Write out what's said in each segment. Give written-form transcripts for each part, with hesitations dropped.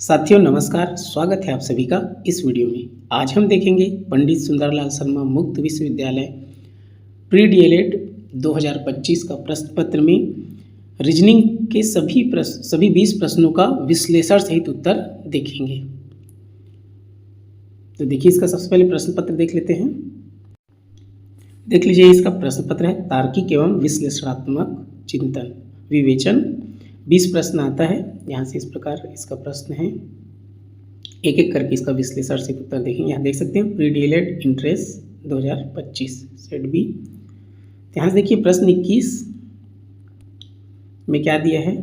साथियों नमस्कार, स्वागत है आप सभी का इस वीडियो में। आज हम देखेंगे पंडित सुंदरलाल शर्मा मुक्त विश्वविद्यालय प्री डीएलएड 2025 का प्रश्न पत्र में रीजनिंग के सभी 20 प्रश्नों का विश्लेषण सहित उत्तर देखेंगे। तो देखिए, इसका सबसे पहले प्रश्न पत्र देख लेते हैं। देख लीजिए, इसका प्रश्न पत्र है तार्किक एवं विश्लेषणात्मक चिंतन विवेचन। 20 प्रश्न आता है। यहाँ से इस प्रकार इसका प्रश्न है, एक एक करके इसका विश्लेषण से उत्तर देखेंगे। यहाँ देख सकते हैं pre DElEd entrance 2025 set B. यहाँ से देखिए प्रश्न 21 में क्या दिया है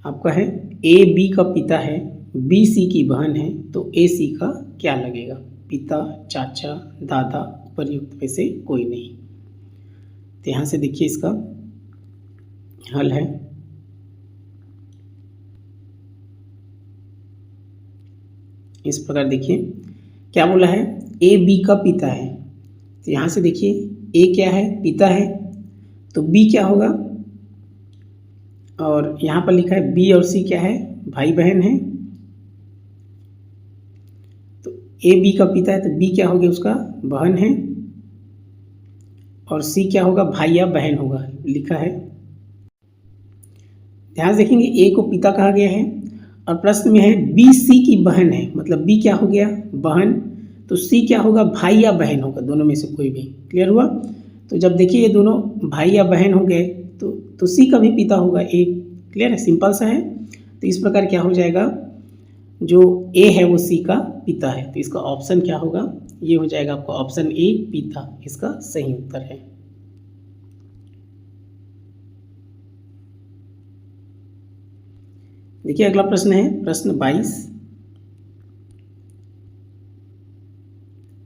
आपका है ए बी का पिता है, बी सी की बहन है, तो ए सी का क्या लगेगा? पिता, चाचा, दादा, उपर्युक्त में से कोई नहीं। तो यहाँ से देखिए इसका हल है। इस प्रकार देखिए क्या बोला है, ए बी का पिता है। तो यहाँ से देखिए ए क्या है? पिता है। तो बी क्या होगा? और यहाँ पर लिखा है बी और सी क्या है? भाई बहन है। तो ए बी का पिता है तो बी क्या हो गया? उसका बहन है। और सी क्या होगा? भाई या बहन होगा, लिखा है। ध्यान से देखेंगे ए को पिता कहा गया है और प्रश्न में है बी सी की बहन है, मतलब बी क्या हो गया? बहन। तो सी क्या होगा? भाई या बहन होगा, दोनों में से कोई भी। क्लियर हुआ? तो जब देखिए ये दोनों भाई या बहन हो गए तो सी का भी पिता होगा ए। क्लियर है? सिंपल सा है। तो इस प्रकार क्या हो जाएगा, जो ए है वो सी का पिता है। तो इसका ऑप्शन क्या होगा? ये हो जाएगा आपका ऑप्शन ए, पिता, इसका सही उत्तर है। देखिए अगला प्रश्न है प्रश्न 22।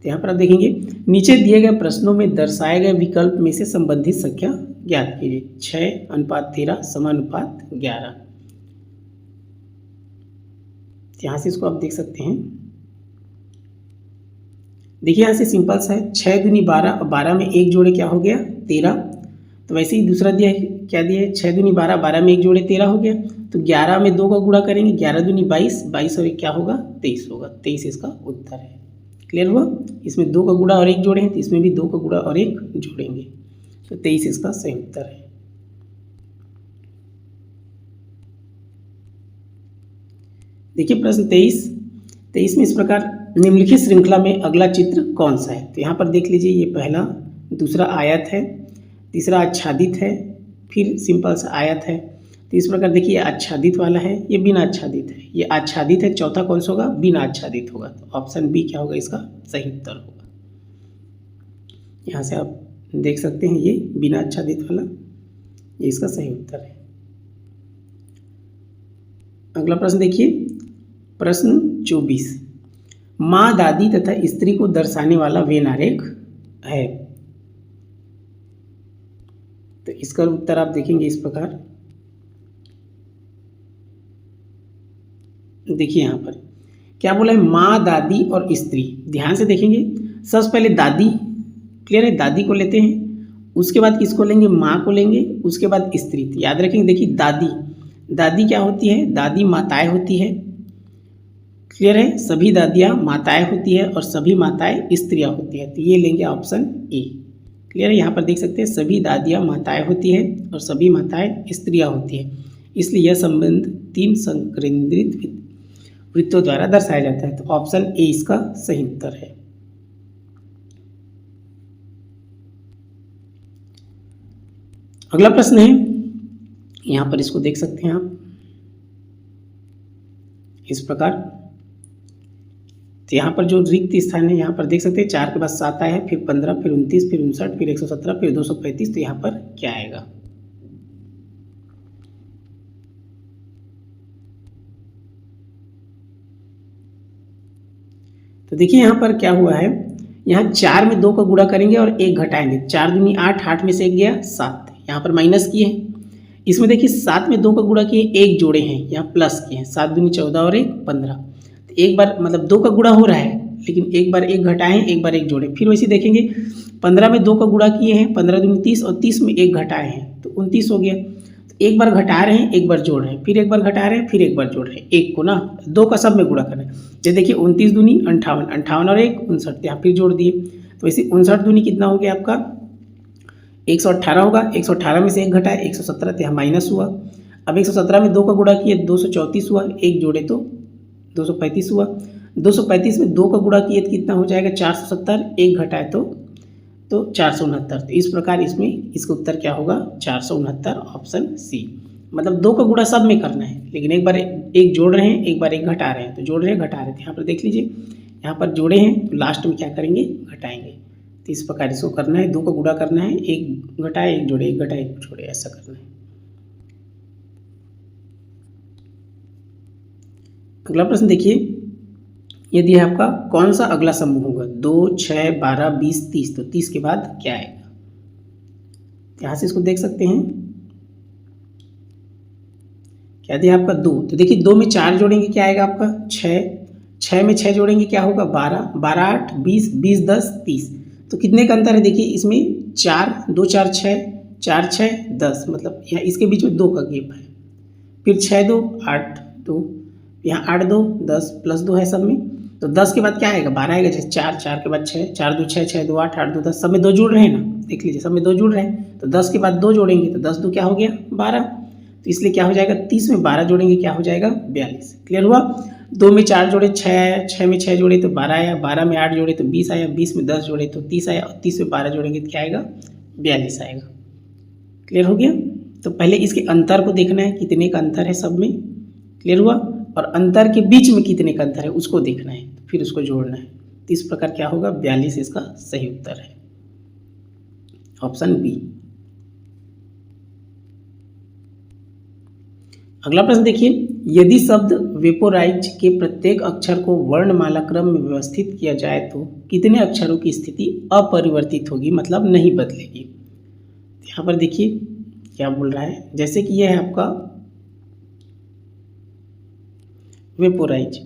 तो यहाँ पर आप देखेंगे नीचे दिए गए प्रश्नों में दर्शाए गए विकल्प में से संबंधित संख्या ज्ञात कीजिए। 6:13 समानुपात 11। यहाँ से इसको आप देख सकते हैं। देखिए यहाँ से सिंपल सा है, 6 दूनी 12 और 12 में एक जोड़े क्या हो गया? 13। तो वैसे ही दूसरा दिया है, क्या दिया है? 6 दूनी 12, 12 में एक जोड़े 13 हो गया। तो 11 में 2 का गुणा करेंगे, 11 दूनी 22, 22 और एक क्या होगा? 23 होगा। 23 इसका उत्तर है। क्लियर हुआ? इसमें 2 का गुणा और एक जोड़े हैं तो इसमें भी 2 का गुणा और एक जोड़ेंगे, तो 23 इसका सही उत्तर है। देखिए प्रश्न 23 में इस प्रकार निम्नलिखित श्रृंखला में अगला चित्र कौन सा है? तो यहाँ पर देख लीजिए, ये पहला, दूसरा आयत है, तीसरा आच्छादित है, फिर सिंपल सा आयत है। तो इस प्रकार देखिए आच्छादित वाला है, ये बिना आच्छादित है, ये आच्छादित है, चौथा कौन सा होगा? बिना आच्छादित होगा। तो ऑप्शन बी क्या होगा? इसका सही उत्तर होगा। यहाँ से आप देख सकते हैं ये बिना आच्छादित वाला, ये इसका सही उत्तर है। अगला प्रश्न देखिए प्रश्न 24। माँ, दादी तथा स्त्री को दर्शाने वाला वेन आरेख है। तो इसका उत्तर आप देखेंगे इस प्रकार। देखिए यहाँ पर क्या बोला है, माँ, दादी और स्त्री। ध्यान से देखेंगे, सबसे पहले दादी। क्लियर है? दादी को लेते हैं, उसके बाद किसको लेंगे? माँ को लेंगे, उसके बाद स्त्री। तो याद रखेंगे, देखिए दादी क्या होती है? दादी माताएं होती है। क्लियर है? सभी दादियाँ माताएं होती है और सभी माताएं स्त्रियाँ होती है। तो ये लेंगे ऑप्शन ए। क्लियर है? यहाँ पर देख सकते हैं सभी दादियाँ माताएं होती है और सभी माताएं स्त्रियाँ होती है, इसलिए यह संबंध 3 संकेंद्रित वृत्तों द्वारा दर्शाया जाता है। तो ऑप्शन ए इसका सही उत्तर है। अगला प्रश्न है, यहाँ पर इसको देख सकते हैं आप इस प्रकार। तो यहाँ पर जो रिक्त स्थान है, यहाँ पर देख सकते हैं 4 के बाद 7 आया है, फिर 15, फिर 29, फिर 59, फिर 117, फिर 235। तो यहाँ पर क्या आएगा? तो देखिए यहाँ पर क्या हुआ है, यहाँ 4 में 2 का गुणा करेंगे और 1 घटाएंगे। 4 दूनी 8, 8 में से 1 गया 7, यहाँ पर माइनस किए हैं। इसमें देखिए 7 में 2 का गुणा किए, 1 जोड़े हैं, यहाँ प्लस किए हैं। 7 दूनी 14 और 1 15। तो एक बार मतलब 2 का गुणा हो रहा है, लेकिन एक बार 1 घटाएं, एक बार 1 जोड़े। फिर वैसे देखेंगे 15 में 2 का गुणा किए हैं, 15 दूनी 30 और 30 में 1 घटाए हैं तो 29 हो गया। तो एक बार घटा रहे हैं, एक बार जोड़ रहे हैं, फिर एक बार घटा रहे हैं, फिर एक बार जोड़ रहे हैं, एक को ना दो का सब में गुणा करना है। ये देखिए 29 दूनी 58, 58 और 1 59, यहाँ फिर जोड़ दिए तो इसी 59 दूनी कितना हो गया आपका 118 होगा। 118 में से एक घटा है 117, तो यहाँ माइनस हुआ। अब 117 में 2 का गुणा किए 234 हुआ, एक जोड़े तो 235 हुआ। 235 में 2 का गुणा किए तो कितना हो जाएगा 470, एक घटाए तो 469। तो इस प्रकार इसमें इसका उत्तर क्या होगा 469, ऑप्शन सी। मतलब 2 का गुणा सब में करना है, लेकिन एक बार एक जोड़ रहे हैं, एक बार एक घटा रहे हैं, तो जोड़ रहे हैं घटा रहे हैं। यहाँ पर देख लीजिए, यहाँ पर जोड़े हैं तो लास्ट में क्या करेंगे घटाएंगे। तो इस प्रकार इसको करना है, 2 का गुणा करना है, एक घटाए एक जोड़े, एक घटाए एक जोड़े, ऐसा करना है। अगला प्रश्न देखिए, यदि आपका कौन सा अगला समूह होगा 2, 6, 12, 20, 30, तो 30 के बाद क्या आएगा। यहाँ से इसको देख सकते हैं, क्या दिया आपका 2, तो देखिए 2 में 4 जोड़ेंगे क्या आएगा आपका 6, 6 में 6 जोड़ेंगे क्या होगा 12, 12 8 20, 20 10 30। तो कितने का अंतर है देखिए इसमें 4, 2 4 6, 4 6 10, मतलब यहाँ इसके बीच में 2 का गैप है। फिर 6 2 8 2, यहाँ 8 2 10 प्लस 2 है सब में, तो 10 के बाद क्या आएगा 12 आएगा। जैसे 4, 4 के बाद 6, 4 2 6, 6 2 8, 8 2 10, सब में 2 जुड़ रहे हैं ना, देख लीजिए सब में 2 जुड़ रहे हैं। तो 10 के बाद 2 जोड़ेंगे तो 10 2 क्या हो गया 12, तो इसलिए क्या हो जाएगा 30 में 12 जोड़ेंगे क्या हो जाएगा 42। क्लियर हुआ। 2 में 4 जोड़े 6, 6 में 6 जोड़े तो 12 आया, 12 में 8 जोड़े तो 20 आया, 20 में 10 जोड़े तो 30 आया, और 30 में 12 जोड़ेंगे तो क्या आएगा 42 आएगा। क्लियर हो गया। तो पहले इसके अंतर को देखना है, कितने का अंतर है सब में। क्लियर हुआ। और अंतर के बीच में कितने का अंतर है उसको देखना है, फिर उसको जोड़ना है। तो इस प्रकार क्या होगा 42 इसका सही उत्तर है, ऑप्शन बी। अगला प्रश्न देखिए, यदि शब्द वेपोराइज के प्रत्येक अक्षर को वर्णमाला क्रम में व्यवस्थित किया जाए तो कितने अक्षरों की स्थिति अपरिवर्तित होगी, मतलब नहीं बदलेगी। यहाँ पर देखिए क्या बोल रहा है, जैसे कि यह है आपका वेपोराइज।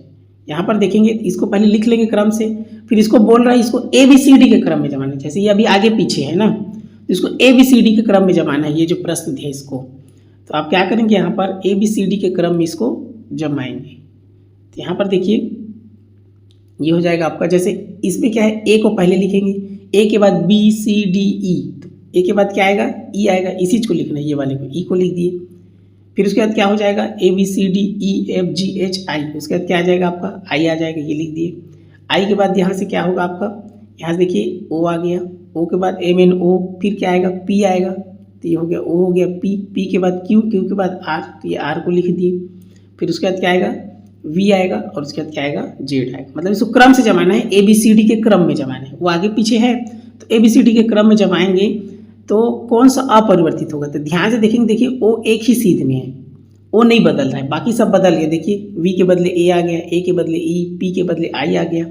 यहाँ पर देखेंगे इसको पहले लिख लेंगे क्रम से, फिर इसको बोल रहा है इसको ABCD के क्रम में जमाना है। जैसे ये अभी आगे पीछे है ना, तो इसको ABCD के क्रम में जमाना है। ये जो प्रश्न दिया इसको, तो आप क्या करेंगे यहाँ पर ABCD के क्रम में इसको जमाएंगे। तो यहाँ पर देखिए ये हो जाएगा आपका, जैसे इसमें क्या है A को पहले लिखेंगे, A के बाद BCDE, तो A के बाद क्या आएगा E आएगा, इसी चीज को लिखना है, ये वाले को E को लिख दिए। फिर उसके बाद क्या हो जाएगा ABCDEFGHI, उसके बाद क्या आ जाएगा आपका I आ जाएगा, ये लिख दिए। I के बाद यहाँ से क्या होगा आपका, यहाँ से देखिए O आ गया, O के बाद MNO, फिर क्या आएगा P आएगा, तो ये हो गया O हो गया P, P के बाद Q, Q के बाद R, तो ये R को लिख दिए। फिर उसके बाद क्या आएगा V आएगा, और उसके बाद क्या आएगा Z आएगा। मतलब इसको क्रम से जमाना है, ABCD के क्रम में जमाना है। वो आगे पीछे है तो ABCD के क्रम में जमाएंगे तो कौन सा अपरिवर्तित होगा। तो ध्यान से देखेंगे, देखिए O एक ही सीध में है, O नहीं बदल रहा है, बाकी सब बदल गया। देखिए V के बदले A आ गया, A के बदले E, P के बदले I आ गया,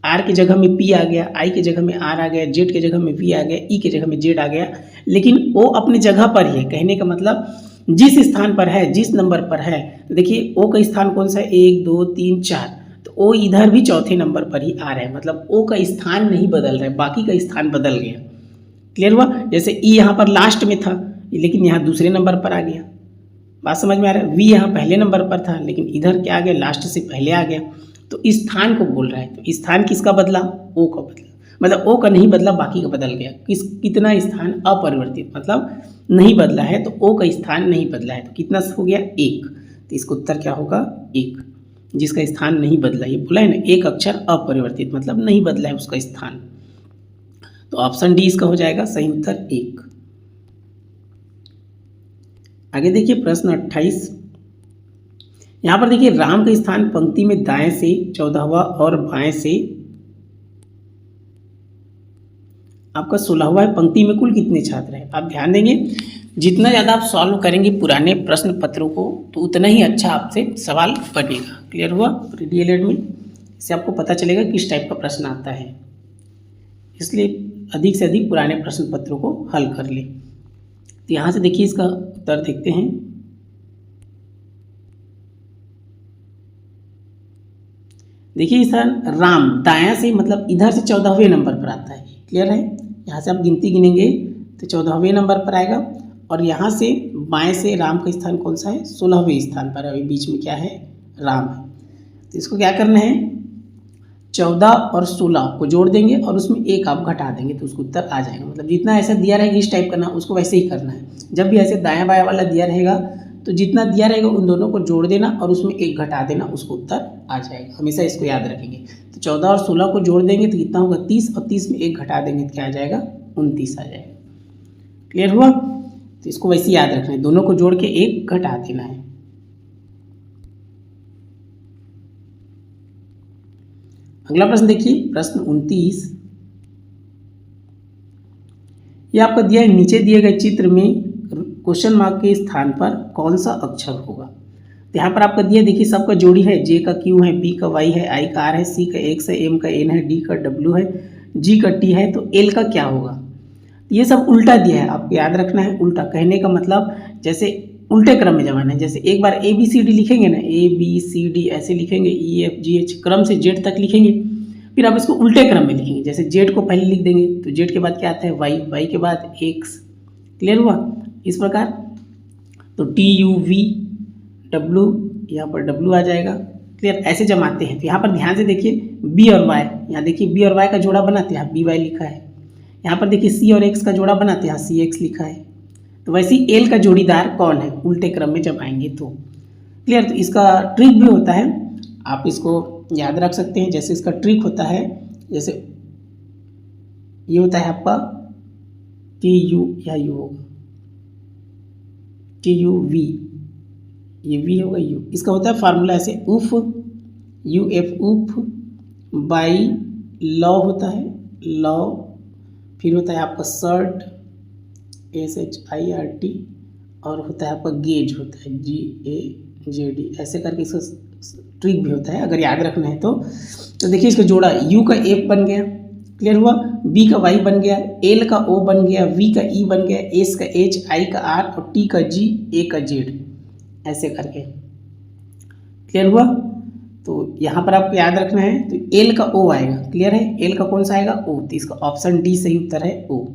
R के जगह में P आ गया, I के जगह में R आ गया, Z के जगह में V आ गया, E के जगह में Z आ गया। लेकिन O अपनी जगह पर ही है, कहने का मतलब जिस स्थान पर है, जिस नंबर पर है। तो देखिए O का स्थान कौन सा है 1 2 3 4, तो O इधर भी चौथे नंबर पर ही आ रहा है। मतलब O का स्थान नहीं बदल रहा है, बाकी का स्थान बदल गया। क्लियर हुआ। जैसे E यहाँ पर लास्ट में था, लेकिन यहाँ दूसरे नंबर पर आ गया। बात समझ में आ रहा है। V यहाँ पहले नंबर पर था, लेकिन इधर क्या आ गया लास्ट से पहले आ गया। तो इस स्थान को बोल रहा है। तो स्थान किसका बदला, O का बदला, मतलब O का नहीं बदला, बाकी का बदल गया। कितना स्थान अपरिवर्तित, मतलब नहीं बदला है, तो O का स्थान नहीं बदला है। तो कितना हो गया 1। तो इसका उत्तर क्या होगा 1, जिसका स्थान नहीं बदला। ये बोला है ना, एक अक्षर अपरिवर्तित मतलब नहीं बदला है उसका स्थान। तो ऑप्शन डी इसका हो जाएगा सही उत्तर 1। आगे देखिए प्रश्न 28। यहाँ पर देखिए राम का स्थान पंक्ति में दाएं से 14वां और बाएं से आपका 16वां है। पंक्ति में कुल कितने छात्र हैं। आप ध्यान देंगे, जितना ज़्यादा आप सॉल्व करेंगे पुराने प्रश्न पत्रों को, तो उतना ही अच्छा आपसे सवाल बनेगा। क्लियर हुआ। डीएलएड में इससे आपको पता चलेगा किस टाइप का प्रश्न आता है, इसलिए अधिक से अधिक पुराने प्रश्न पत्रों को हल कर ले। तो यहाँ से देखिए इसका उत्तर देखते हैं। देखिए इस राम दायां से मतलब इधर से 14वें नंबर पर आता है। क्लियर है। यहाँ से आप गिनती गिनेंगे तो 14वें नंबर पर आएगा, और यहाँ से बाएं से राम का स्थान कौन सा है, 16वें स्थान पर। अभी बीच में क्या है, राम है। तो इसको क्या करना है, 14 और 16 को जोड़ देंगे और उसमें एक आप घटा देंगे तो उसको उत्तर आ जाएगा। मतलब जितना ऐसा दिया रहेगा इस टाइप करना, उसको वैसे ही करना है। जब भी ऐसे दायां बायां वाला दिया रहेगा तो जितना दिया रहेगा उन दोनों को जोड़ देना और उसमें एक घटा देना, उसको उत्तर आ जाएगा। हमेशा इसको याद रखेंगे। तो 14 और 16 को जोड़ देंगे तो कितना होगा, 30, और 30 में एक घटा देंगे तो क्या आ जाएगा, 29 आ जाएगा। क्लियर हुआ। तो इसको वैसे याद रखना है, दोनों को जोड़ के एक घटा देना है। अगला प्रश्न देखिए, प्रश्न 29। ये आपका दिया है, नीचे दिए गए चित्र में क्वेश्चन मार्क के स्थान पर कौन सा अक्षर होगा। तो यहाँ पर आपका दिया, देखिए सबका जोड़ी है, जे का क्यू है, बी का वाई है, आई का आर है, सी का एक्स है, एम का एन है, डी का डब्ल्यू है, जी का टी है, तो एल का क्या होगा। ये सब उल्टा दिया है, आपको याद रखना है। उल्टा कहने का मतलब जैसे उल्टे क्रम में जमाना है। जैसे एक बार ए बी सी डी लिखेंगे ना, ए बी सी डी ऐसे लिखेंगे, ई एफ जी एच क्रम से जेड तक लिखेंगे, फिर आप इसको उल्टे क्रम में लिखेंगे। जैसे जेड को पहले लिख देंगे तो जेड के बाद क्या आता है, वाई, वाई के बाद एक्स। क्लियर हुआ। इस प्रकार तो टी यू वी डब्ल्यू, यहाँ पर डब्ल्यू आ जाएगा। क्लियर, ऐसे जमाते हैं। तो यहाँ पर ध्यान से देखिए, बी और वाई, यहाँ देखिए बी और वाई का जोड़ा बनाते हैं, बी वाई लिखा है। यहाँ पर देखिए सी और एक्स का जोड़ा बनाते हैं, सी एक्स लिखा है। तो वैसे ही एल का जोड़ीदार कौन है, उल्टे क्रम में जमाएंगे तो। क्लियर। तो इसका ट्रिक भी होता है, आप इसको याद रख सकते हैं। जैसे इसका ट्रिक होता है, जैसे ये होता है आपका टी यू, या यू होगा टी यू वी, ये वी होगा यू। इसका होता है फार्मूला ऐसे, उफ यू एफ उफ, बाई लॉ होता है, लॉ, फिर होता है आपका shirt S H I R T, और होता है आपका गेज, होता है जी ए जे डी। ऐसे करके इसका ट्रिक भी होता है, अगर याद रखना है तो। देखिए इसका जोड़ा, यू का एफ बन गया, क्लियर हुआ, बी का वाई बन गया, एल का ओ बन गया, वी का ई बन गया, एस का एच, आई का आर, और टी का जी, ए का जेड, ऐसे करके। क्लियर हुआ। तो यहाँ पर आपको याद रखना है, तो एल का ओ आएगा। क्लियर है, एल का कौन सा आएगा, ओ। तो इसका ऑप्शन डी सही उत्तर है, ओ।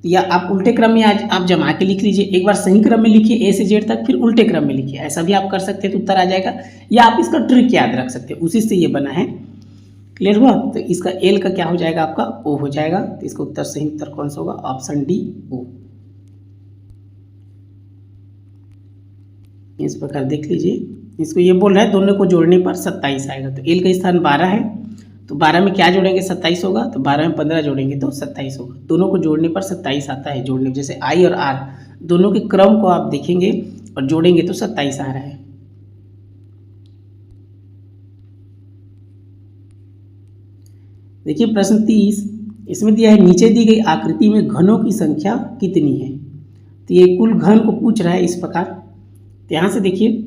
या आप उल्टे क्रम में आज आप जमा के लिख लीजिए, एक बार सही क्रम में लिखिए ए से जेड तक, फिर उल्टे क्रम में लिखिए, ऐसा भी आप कर सकते हैं तो उत्तर आ जाएगा। या आप इसका ट्रिक याद रख सकते हैं, उसी से ये बना है। क्लियर हुआ। तो इसका एल का क्या हो जाएगा, आपका ओ हो जाएगा। तो इसका उत्तर सही उत्तर कौन सा होगा, ऑप्शन डी, ओ। इस प्रकार देख लीजिए, इसको ये बोल रहा है दोनों को जोड़ने पर 27 आएगा। तो एल का स्थान 12 है, तो 12 में क्या जोड़ेंगे, 27 होगा। तो 12 में 15 जोड़ेंगे तो 27 होगा। दोनों को जोड़ने पर 27 आता है जोड़ने। जैसे आई और आर दोनों के क्रम को आप देखेंगे और जोड़ेंगे तो 27 आ रहा है। देखिए प्रश्न 30, इसमें दिया है, नीचे दी गई आकृति में घनों की संख्या कितनी है। तो ये कुल घन को पूछ रहा है इस प्रकार। तो यहाँ से देखिए,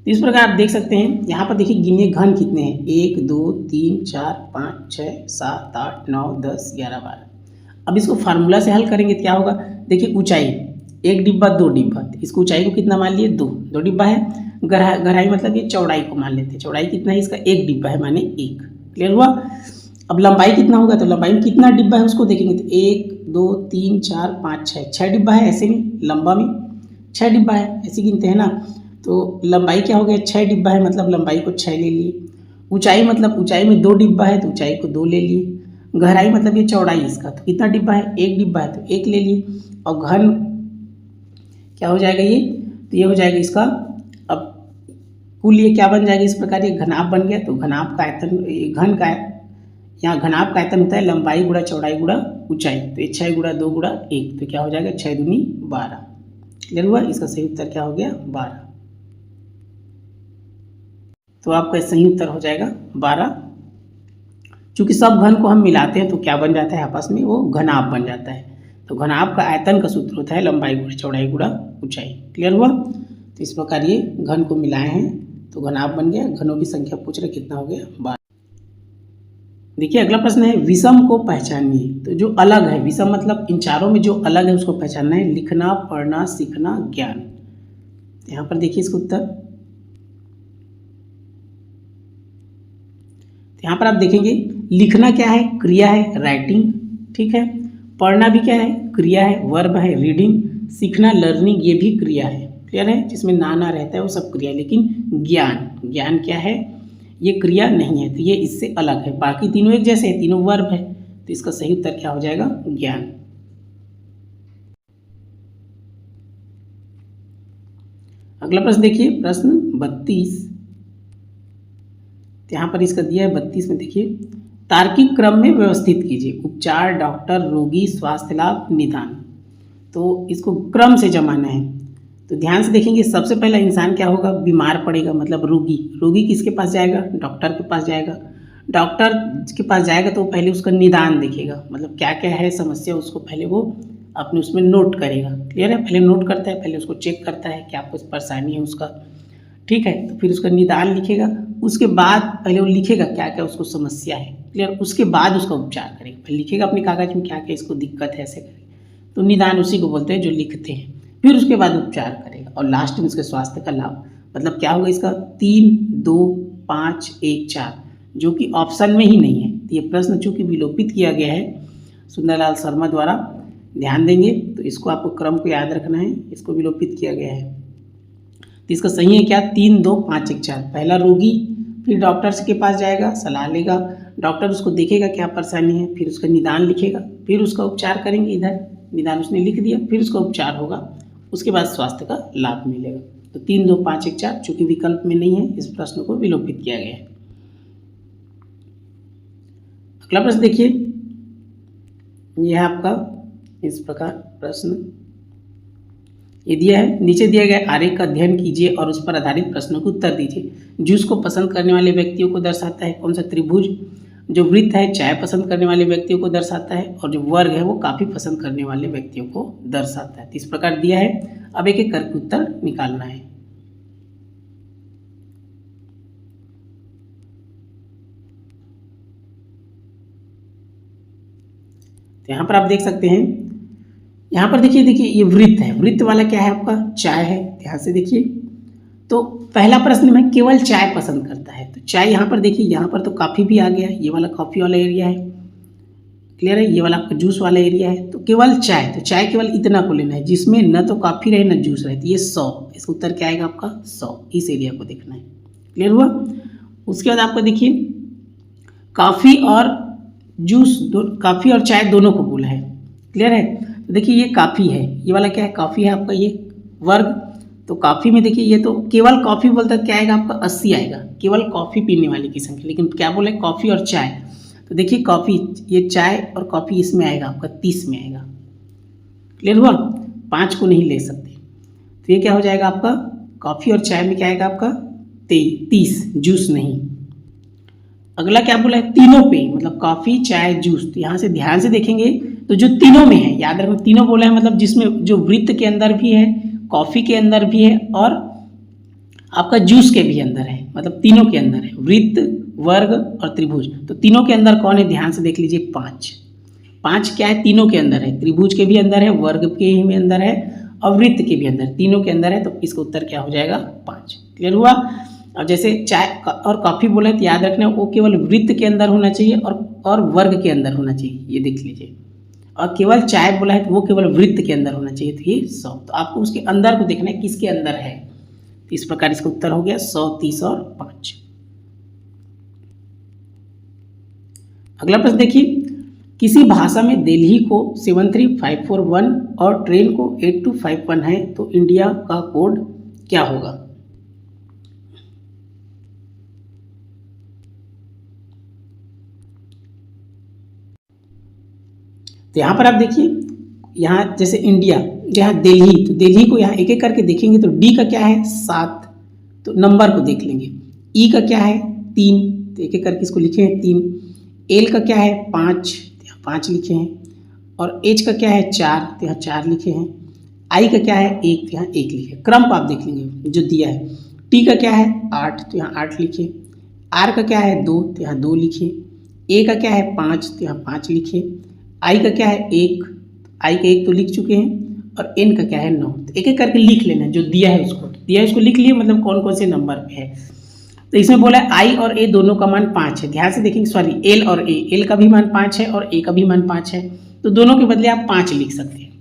इस प्रकार आप देख सकते हैं। यहाँ पर देखिए, गिनिए घन कितने हैं, 1 2 3 4 5 6 7 8 9 10 11 12। अब इसको फार्मूला से हल करेंगे तो क्या होगा, देखिए ऊंचाई, एक डिब्बा 2 डिब्बा, इसको ऊंचाई को कितना मान लिए, 2 डिब्बा है। गहराई मतलब ये चौड़ाई को मान लेते हैं, चौड़ाई कितना है इसका, 1 डिब्बा है माने 1। क्लियर हुआ। अब लंबाई कितना होगा, तो लंबाई में कितना डिब्बा है उसको देखेंगे तो 1 2 3 4 5 6 डिब्बा है। ऐसे में लंबा में 6 डिब्बा है, ऐसे गिनते हैं ना। तो लंबाई क्या हो गया, 6 डिब्बा है, मतलब लंबाई को 6 ले लिए। ऊंचाई मतलब ऊंचाई में 2 डिब्बा है तो ऊंचाई को 2 ले लिए। गहराई मतलब ये चौड़ाई इसका, तो कितना डिब्बा है, 1 डिब्बा है तो 1 ले लिए। और घन क्या हो जाएगा ये, तो ये हो जाएगा इसका, अब कुल ये क्या बन जाएगा इस प्रकार, ये घनाभ बन गया। तो घनाभ का आयतन, घन का, यहाँ घनाभ का आयतन होता है लंबाई गुणा चौड़ाई गुणा ऊंचाई। तो ये 6 गुणा 2 गुणा 1, तो क्या हो जाएगा 6 दूनी 12। क्लियर हुआ। इसका सही उत्तर क्या हो गया, 12। तो आपका सही उत्तर हो जाएगा 12। चूंकि सब घन को हम मिलाते हैं तो क्या बन जाता है आपस में, वो घनाभ बन जाता है। तो घनाभ का आयतन का सूत्र होता है लंबाई गुणा चौड़ाई गुणा ऊंचाई। क्लियर हुआ। तो इस प्रकार ये घन को मिलाए हैं तो घनाभ बन गया। घनों की संख्या पूछ रहे कितना हो गया, 12। देखिए अगला प्रश्न है, विषम को पहचानिए। तो जो अलग है, विषम मतलब इन चारों में जो अलग है उसको पहचानना है। लिखना, पढ़ना, सीखना, ज्ञान। यहाँ पर देखिए इसका उत्तर, तो यहाँ पर आप देखेंगे लिखना क्या है, क्रिया है, राइटिंग, ठीक है। पढ़ना भी क्या है, क्रिया है, वर्ब है, रीडिंग। सीखना, लर्निंग, ये भी क्रिया है, क्लियर है। जिसमें ना रहता है वो सब क्रिया है। लेकिन ज्ञान क्या है, ये क्रिया नहीं है, तो ये इससे अलग है। बाकी तीनों एक जैसे है, तीनों वर्ब है, तो इसका सही उत्तर क्या हो जाएगा, ज्ञान। अगला प्रश्न देखिए, प्रश्न 32। यहाँ पर इसका दिया है 32 में, देखिए तार्किक क्रम में व्यवस्थित कीजिए। उपचार, डॉक्टर, रोगी, स्वास्थ्य लाभ, निदान। तो इसको क्रम से जमाना है। तो ध्यान से देखेंगे, सबसे पहला इंसान क्या होगा, बीमार पड़ेगा, मतलब रोगी किसके पास जाएगा, डॉक्टर के पास जाएगा। डॉक्टर के पास जाएगा तो पहले उसका निदान देखेगा, मतलब क्या क्या है समस्या, उसको पहले वो अपने उसमें नोट करेगा, क्लियर है। पहले नोट करता है, पहले उसको चेक करता है क्या कुछ परेशानी है उसका, ठीक है। तो फिर उसका निदान लिखेगा, उसके बाद पहले वो लिखेगा क्या क्या उसको समस्या है, क्लियर। उसके बाद उसका उपचार करेगा, पहले लिखेगा अपने कागज में क्या क्या इसको दिक्कत है, ऐसे करेगा। तो निदान उसी को बोलते हैं जो लिखते हैं। फिर उसके बाद उपचार करेगा और लास्ट में उसके स्वास्थ्य का लाभ। मतलब क्या होगा इसका, 3, 2, 5, 1, 4, जो कि ऑप्शन में ही नहीं है। तो ये प्रश्न चूंकि विलोपित किया गया है सुंदरलाल शर्मा द्वारा, ध्यान देंगे तो इसको आपको क्रम को याद रखना है, इसको विलोपित किया गया है। तो इसका सही है क्या, 3, 2, 5, 1, 4। पहला रोगी, फिर डॉक्टर के पास जाएगा, सलाह लेगा, डॉक्टर उसको देखेगा क्या परेशानी है, फिर उसका निदान लिखेगा, फिर उसका उपचार करेंगे। इधर निदान उसने लिख दिया, फिर उसका उपचार होगा, उसके बाद स्वास्थ्य का लाभ मिलेगा। तो 3, 2, 5, 1, 4 चूंकि विकल्प में नहीं है, इस प्रश्न को विलोपित किया गया है। अगला प्रश्न देखिए, यह आपका इस प्रकार प्रश्न ये दिया है, नीचे दिया गया आरेख का अध्ययन कीजिए और उस पर आधारित प्रश्नों को उत्तर दीजिए। जूस को पसंद करने वाले व्यक्तियों को दर्शाता है कौन सा त्रिभुज। जो वृत्त है चाय पसंद करने वाले व्यक्तियों को दर्शाता है, और जो वर्ग है वो काफ़ी पसंद करने वाले व्यक्तियों को दर्शाता है। तो इस प्रकार दिया है, अब एक एक करके उत्तर निकालना है। तो यहाँ पर आप देख सकते हैं, यहाँ पर देखिए ये वृत्त है, वृत्त वाला क्या है आपका, चाय है। ध्यान से देखिए, तो पहला प्रश्न में केवल चाय पसंद करता है, तो चाय यहाँ पर देखिए, यहाँ पर तो कॉफ़ी भी आ गया, ये वाला कॉफ़ी वाला एरिया है, क्लियर है। ये वाला आपका जूस वाला एरिया है, तो केवल चाय, तो चाय केवल इतना को लेना है जिसमें न तो कॉफ़ी रहे न जूस रहे। तो ये 100, इसका उत्तर क्या आएगा आपका 100, इस एरिया को देखना है, क्लियर हुआ। उसके बाद आपका देखिए कॉफ़ी और जूस, कॉफ़ी और चाय दोनों को बोला है, क्लियर है। तो देखिए ये कॉफ़ी है, ये वाला क्या है, कॉफ़ी है आपका, ये वर्ग। तो कॉफ़ी में देखिए ये तो केवल कॉफ़ी बोलता है, क्या आएगा आपका 80 आएगा, केवल कॉफ़ी पीने वाले की संख्या। लेकिन क्या बोले, कॉफ़ी और चाय, तो देखिए कॉफ़ी, ये चाय और कॉफ़ी इसमें आएगा आपका 30 में आएगा, क्लियर हुआ। 5 को नहीं ले सकते, तो ये क्या हो जाएगा आपका, कॉफ़ी और चाय में क्या आएगा आपका 30, जूस नहीं। अगला क्या बोला है, तीनों पे, मतलब कॉफ़ी, चाय, जूस। तो यहाँ से ध्यान से देखेंगे तो जो तीनों में है, याद रखना तीनों बोला है, मतलब जिसमें जो वृत्त के अंदर भी है, कॉफ़ी के अंदर भी है और आपका जूस के भी अंदर है, मतलब तीनों के अंदर है, वृत्त, वर्ग और त्रिभुज। तो तीनों के अंदर कौन है, ध्यान से देख लीजिए, 5 क्या है, तीनों के अंदर है, त्रिभुज के भी अंदर है, वर्ग के भी अंदर है और वृत्त के भी अंदर, तीनों के अंदर है। तो इसका उत्तर क्या हो जाएगा 5, क्लियर हुआ। और जैसे चाय और कॉफ़ी बोला है तो याद रखना वो केवल वृत्त के अंदर होना चाहिए और वर्ग के अंदर होना चाहिए, ये देख लीजिए। और केवल चाय बोला है तो वो केवल वृत्त के अंदर होना चाहिए, तो ये 100। तो आपको उसके अंदर को देखना है किसके अंदर है। तो इस प्रकार इसका उत्तर हो गया 100, 30 और 5। अगला प्रश्न देखिए, किसी भाषा में दिल्ली को 73541 और ट्रेन को 8251 है, तो इंडिया का कोड क्या होगा। तो यहाँ पर आप देखिए, यहाँ जैसे इंडिया, यहाँ दिल्ली, तो दिल्ली को यहाँ एक एक करके देखेंगे तो डी का क्या है 7, तो नंबर को देख लेंगे। ई का क्या है 3, तो एक एक करके इसको लिखे हैं 3। एल का क्या है 5, तो यहाँ 5 लिखे हैं। और एच का क्या है 4, तो यहाँ 4 लिखे हैं। आई का क्या है 1, तो यहाँ 1 लिखे। क्रम को आप देख लेंगे जो दिया है। टी का क्या है 8, तो यहाँ 8 लिखे। आर का क्या है 2, तो यहाँ 2 लिखे। ए का क्या है 5, तो यहाँ 5 लिखे। आई का क्या है 1, आई का 1 तो लिख चुके हैं। और एन का क्या है 9, तो एक एक करके लिख लेना, जो दिया है उसको लिख लिए, मतलब कौन कौन से नंबर पे है। तो इसमें बोला है आई और ए दोनों का मान 5 है। ध्यान से देखेंगे, सॉरी एल और ए, एल का भी मान 5 है और ए का भी मान 5 है, तो दोनों के बदले आप 5 लिख सकते हैं,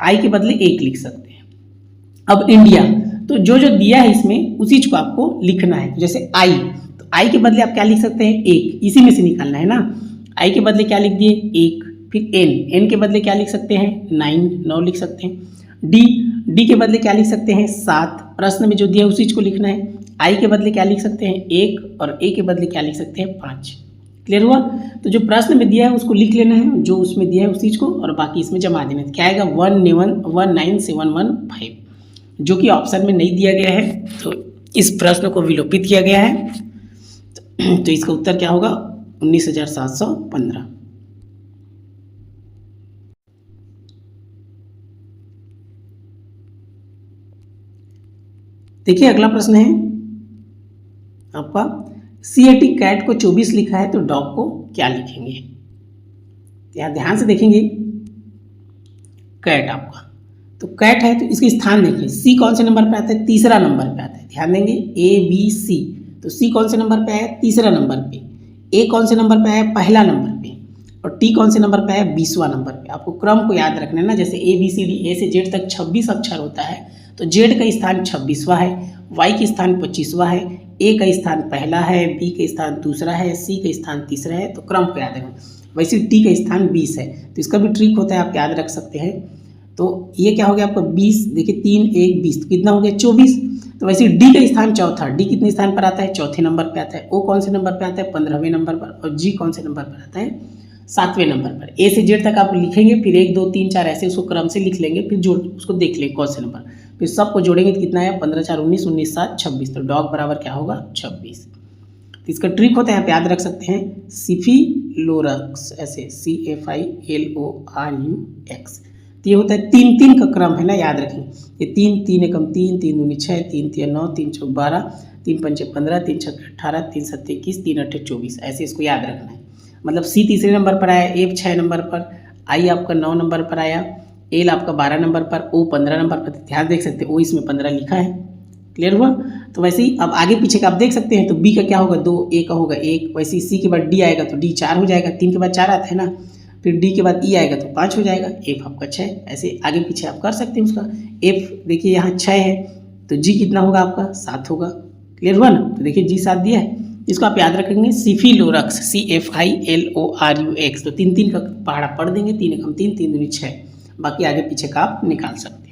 आई के बदले 1 लिख सकते हैं। अब इंडिया, तो जो जो दिया है इसमें उसी को आपको लिखना है। जैसे आई, तो आई के बदले आप क्या लिख सकते हैं, 1, इसी में से निकालना है ना। आई के बदले क्या लिख दिए, 1। फिर एन, एन के बदले क्या लिख सकते हैं, 9 लिख सकते हैं। डी, डी के बदले क्या लिख सकते हैं, 7, प्रश्न में जो दिया है उसी को लिखना है। आई के बदले क्या लिख सकते हैं, 1, और ए के बदले क्या लिख सकते हैं, 5। क्लियर हुआ। तो जो प्रश्न में दिया है उसको लिख लेना है, जो उसमें दिया है उस चीज़ को, और बाकी इसमें जमा देना है। क्या आएगा, 19715, जो कि ऑप्शन में नहीं दिया गया है, तो इस प्रश्न को विलोपित किया गया है। तो इसका उत्तर क्या होगा, 19,715। देखिए अगला प्रश्न है आपका, CAT कैट को 24 लिखा है तो डॉग को क्या लिखेंगे। यहाँ ध्यान से देखेंगे, कैट आपका, तो कैट है तो इसके स्थान देखिए, सी कौन से नंबर पे आता है, तीसरा नंबर पे आता है। ध्यान देंगे ABC, तो सी कौन से नंबर पे है, तीसरा नंबर पे। ए कौन से नंबर पे है, पहला नंबर पे। और टी कौन से नंबर पे है, 20वां नंबर पे। आपको क्रम को याद रखना है ना, जैसे ABCD, ए से जेड तक 26 अक्षर होता है, तो जेड का स्थान 26वां है, वाई का स्थान 25वां है, ए का स्थान पहला है, बी का स्थान दूसरा है, सी का स्थान तीसरा है, तो क्रम को याद रखना। वैसे टी का स्थान 20 है, तो इसका भी ट्रिक होता है, आप याद रख सकते हैं। तो ये क्या हो गया आपका 20, देखिए 3 1 20, तो कितना हो गया 24। तो वैसे डी का स्थान चौथा, डी कितने स्थान पर आता है, चौथे नंबर पर आता है। ओ कौन से नंबर पर आता है, 15वें नंबर पर। और जी कौन से नंबर पर आता है, 7वें नंबर पर। ए से जेड तक आप लिखेंगे, फिर 1 2 3 4 ऐसे उसको क्रम से लिख लेंगे, फिर जोड़ उसको देख लेंगे कौन से नंबर, फिर सबको जोड़ेंगे तो कितना है, 15 4 19, 19 7 26, तो डॉग बराबर क्या होगा, 26। तो इसका ट्रिक होता है, आप याद रख सकते हैं, सिफिलोरक्स, ऐसे CFILORUX। तो ये होता है 3 3 का क्रम है ना, याद रखें। ये 3 3 एकम 3, 3 दूनी 6, 3 3 9, 3 4 12, 3 5 15, 3 6 18, 3 7 21, 3 8 24, ऐसे इसको याद रखना है। मतलब सी तीसरे नंबर पर आया, ए 6 नंबर पर, आई आपका 9 नंबर पर आया, एल आपका 12 नंबर पर, ओ 15 नंबर पर। ध्यान देख सकते हैं, ओ इसमें 15 लिखा है। क्लियर हुआ। तो वैसे ही अब आगे पीछे का आप देख सकते हैं, तो बी का क्या होगा 2, ए का होगा 1, वैसे ही सी के बाद डी आएगा तो डी 4 हो जाएगा, 3 के बाद 4 आता है ना, फिर डी के बाद ई आएगा तो 5 हो जाएगा, एफ आपका 6। ऐसे आगे पीछे आप कर सकते हैं उसका। एफ देखिए यहाँ 6 है, तो जी कितना होगा आपका 7 होगा। क्लियर हुआ ना। तो देखिए जी 7 दिया है, इसको आप याद रखेंगे, सिफिलोरक्स, CFILORUX। तो 3 3 का पहाड़ा पढ़ देंगे, 3 एकम 3, 3 दूनी 6, बाकी आगे पीछे का आप निकाल सकते हैं।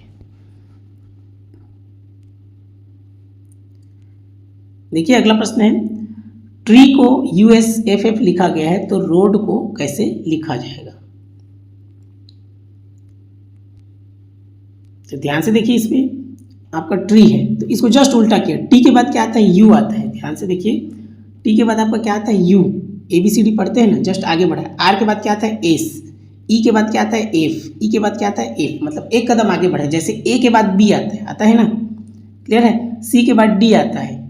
देखिए अगला प्रश्न है, ट्री को USFF लिखा गया है तो रोड को कैसे लिखा जाएगा। तो ध्यान से देखिए, इसमें आपका ट्री है तो इसको जस्ट उल्टा किया, टी के बाद क्या आता है, यू आता है। ध्यान से देखिए, टी के बाद आपका क्या आता है, यू। ABCD पढ़ते हैं ना, जस्ट आगे बढ़ा है। आर के बाद क्या आता है, एस। ई के बाद क्या आता है, एफ। ई के बाद क्या आता है, एफ, मतलब एक कदम आगे बढ़े। जैसे ए के बाद बी आता है ना, क्लियर है। सी के बाद डी आता है,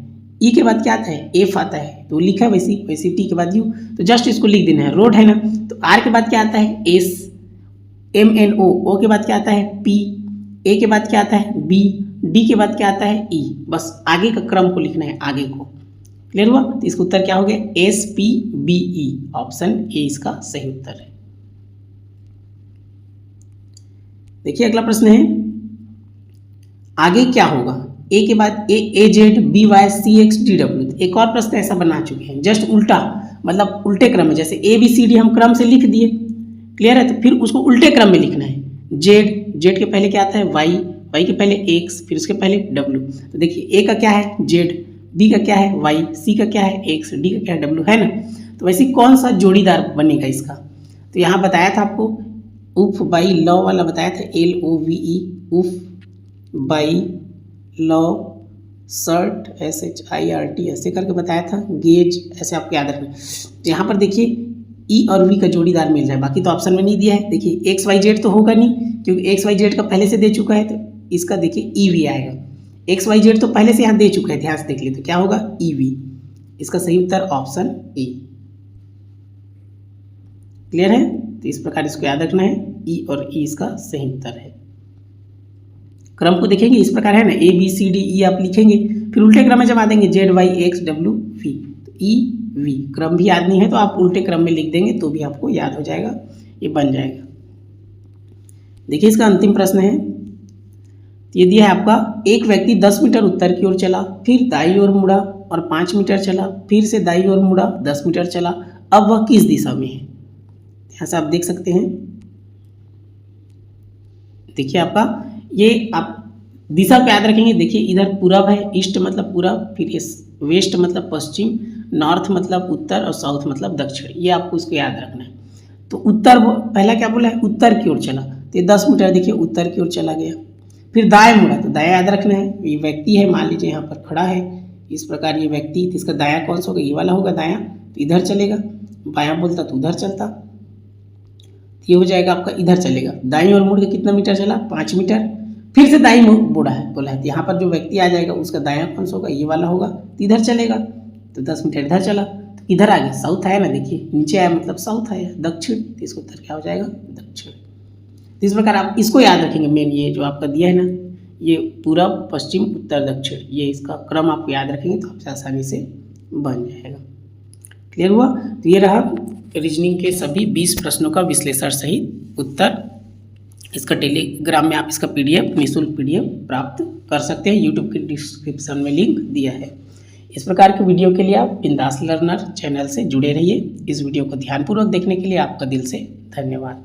ई के बाद क्या आता है, एफ आता है, तो लिखा है वैसे टी के बाद यू, तो जस्ट इसको लिख देना है। रोड है ना, तो आर के बाद क्या आता है, एस, MNO। ओ के बाद क्या आता है, पी। ए के बाद क्या आता है, बी। डी के बाद क्या आता है, ई। बस आगे का क्रम को लिखना है, आगे को। क्लियर हुआ। तो इसका उत्तर क्या हो गया, SPBE, ऑप्शन ए इसका सही उत्तर है। देखिए अगला प्रश्न है, आगे क्या होगा, ए के बाद AZ BY CX DW। एक और प्रश्न ऐसा बना चुके हैं, जस्ट उल्टा, मतलब उल्टे क्रम में। जैसे ABCD हम क्रम से लिख दिए, क्लियर है, तो फिर उसको उल्टे क्रम में लिखना है। Z के पहले क्या आता है, Y के पहले X, फिर उसके पहले W। तो देखिए ए का क्या है, Z, बी का क्या है, Y, सी का क्या है, X, डी का क्या है, W, है ना। तो वैसे कौन सा जोड़ीदार बनेगा इसका, तो यहाँ बताया था आपको, उफ बाई लॉ वाला बताया था, LOVE, उफ बाई लॉ, शर्ट SHIRT ऐसे करके बताया था, गेज ऐसे आपको याद रखना। तो यहाँ पर देखिए ई और वी का जोड़ीदार मिल जाए, बाकी तो ऑप्शन में नहीं दिया है। देखिए XYZ तो होगा नहीं, क्योंकि XYZ का पहले से दे चुका है, तो इसका देखिए EV आएगा। XYZ तो पहले से यहाँ दे चुका है, ध्यान से देख लिए, तो क्या होगा, EV। इसका सही उत्तर ऑप्शन ए। क्लियर है। तो इस प्रकार इसको याद रखना है, ई और ई इसका सही उत्तर है। क्रम को देखेंगे इस प्रकार है ना, ABCDE आप लिखेंगे, फिर उल्टे क्रम में जमा देंगे ZYXWV, तो EV क्रम भी याद नहीं है तो आप उल्टे क्रम में लिख देंगे तो भी आपको याद हो जाएगा, ये बन जाएगा। देखिए इसका अंतिम प्रश्न है, ये दिया है आपका, एक व्यक्ति 10 मीटर उत्तर की ओर चला, फिर दाईं ओर मुड़ा और 5 मीटर चला, फिर से दाईं ओर मुड़ा 10 मीटर चला, अब वह किस दिशा में है? यहाँ से आप देख सकते हैं, देखिए आपका ये आप दिशा को याद रखेंगे। देखिए इधर पूरब है, ईस्ट मतलब पूरब, फिर इस वेस्ट मतलब पश्चिम, नॉर्थ मतलब उत्तर और साउथ मतलब दक्षिण, ये आपको इसको याद रखना है। तो उत्तर पहला क्या बोला है, उत्तर की ओर चला, तो ये 10 मीटर देखिए उत्तर की ओर चला गया। फिर दाएं मुड़ा, तो दाएं याद रखना है, ये व्यक्ति है, मान लीजिए यहाँ पर खड़ा है इस प्रकार ये व्यक्ति, तो इसका दायां कौन सा होगा, ये वाला होगा दायां, तो इधर चलेगा। बायां बोलता तो उधर चलता, ये हो जाएगा आपका इधर चलेगा। दाईं ओर मुड़ के कितना मीटर चला, 5 मीटर, फिर से दाईं मुड़ा है बोला है, तो यहाँ पर जो व्यक्ति आ जाएगा उसका दायां कौन सा होगा, ये वाला होगा, तो इधर चलेगा। तो 10 मीटर इधर चला, तो इधर आ गया, साउथ आया ना, देखिए नीचे आया मतलब साउथ आया, दक्षिण, तो इसको उत्तर क्या हो जाएगा, दक्षिण। तो इस प्रकार आप इसको याद रखेंगे, मेन ये जो आपका दिया है ना, ये पूरब पश्चिम उत्तर दक्षिण, ये इसका क्रम आप याद रखेंगे तो आपसे आसानी से बन जाएगा। क्लियर हुआ? तो ये रहा रीजनिंग के सभी 20 प्रश्नों का विश्लेषण सहित उत्तर। इसका टेलीग्राम में आप इसका PDF निःशुल्क PDF प्राप्त कर सकते हैं, यूट्यूब के डिस्क्रिप्शन में लिंक दिया है। इस प्रकार के वीडियो के लिए आप बिंदास लर्नर चैनल से जुड़े रहिए। इस वीडियो को ध्यानपूर्वक देखने के लिए आपका दिल से धन्यवाद।